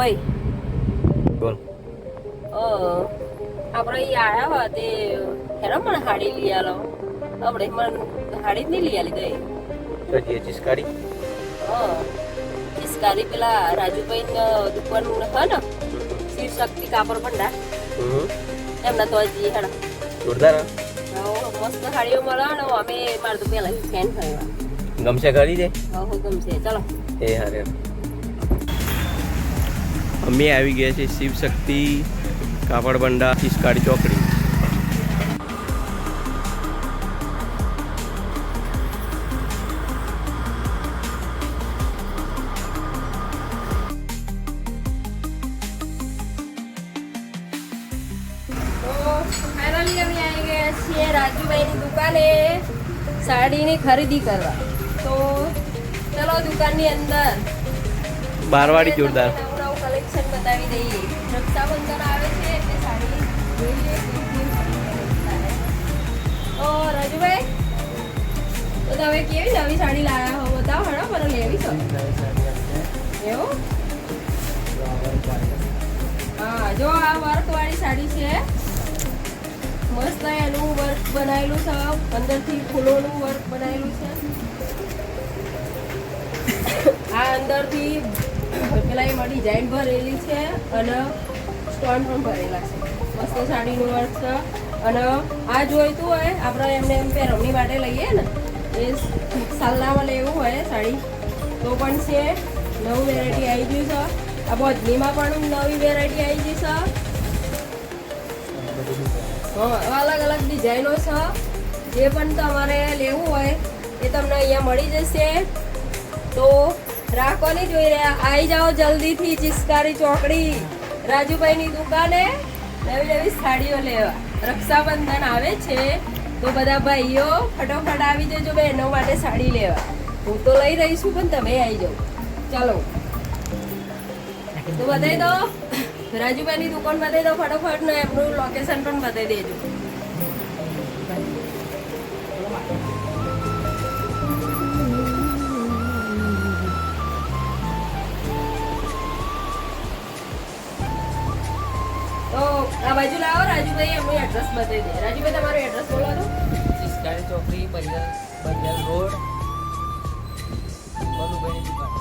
ઓય બોલ. આપણે ઈ આયા હોય તે હેરો મને હાડી લઈ આલો આપણે મને હાડી જ નહીં લઈ આલી ગઈ તો જે ચિસ્કારી ચિસ્કારી પેલા રાજુભાઈ દુકાન હોય ને શિવ શક્તિ કાપડ ભંડાર એમના તો હજી હેડા જોરદાર મસ્ત હાડીઓ મળે ને અમે મારે તો પેલા ફેન થયા ગમશે કરી દે. હો ગમશે ચાલો એ હારે અમે આવી ગયા છે શિવ શક્તિ કાપડ ભંડાર ચિસ્કારી ચોકડી. રાજુભાઈની દુકાને સાડીની ખરીદી કરવા તો ચલો દુકાનની અંદર બારવાડી જોરદાર નવું કલેક્શન બતાવી દઈએ. રક્ષાબંધન આવે છે એટલે સાડી જોઈએ. તો રાજુભાઈ તો તમે કેવી નવી સાડી લાવ્યા હો બતાવો હેડો મને લેવી છે એવું. હા જો આ વર્ક વાળી સાડી છે મસ્ત એનું વર્ક બનાવેલું છે અંદરથી ફૂલોનું વર્ક બનાવેલું છે આ અંદરથી પેલા એમાં ડિઝાઇન ભરેલી છે અને સ્ટોન પણ ભરેલા છે મસ્ત સાડીનું વર્ક છે અને આ જોઈતું હોય આપણે એમને એમ પહેરવણી માટે લઈએ ને એ સાલનામાં લેવું હોય સાડી તો પણ છે નવું વેરાયટી આવી ગયું છે આ બોધનીમાં પણ નવી વેરાયટી આવી ગઈ છે અલગ અલગ ડિઝાઇનો છે જે પણ તમારે લેવું હોય એ તમને અહીંયા મળી જશે તો રાખવાની જોઈ રહ્યા આવી જાઓ જલ્દીથી ચિસ્કારી ચોકડી રાજુભાઈની દુકાને નવી નવી સાડીઓ લેવા. રક્ષાબંધન આવે છે તો બધા ભાઈઓ ફટોફટ આવી જજો બહેનો માટે સાડી લેવા. હું તો લઈ રહી છું પણ તમે આવી જાઓ ચાલો તો બતાવી દો રાજુભાઈની દુકાન બતાવી દો ફટોફટ ને એમનું લોકેશન પણ બતાવી દેજો. તો આ બાજુ લાવો રાજુભાઈ એમનું એડ્રેસ બતાવી દે. રાજુભાઈ તમારું એડ્રેસ બોલો તો. ચિસ્કારી ચોકડી બજાર રોડ બલુભાઈની દુકાન.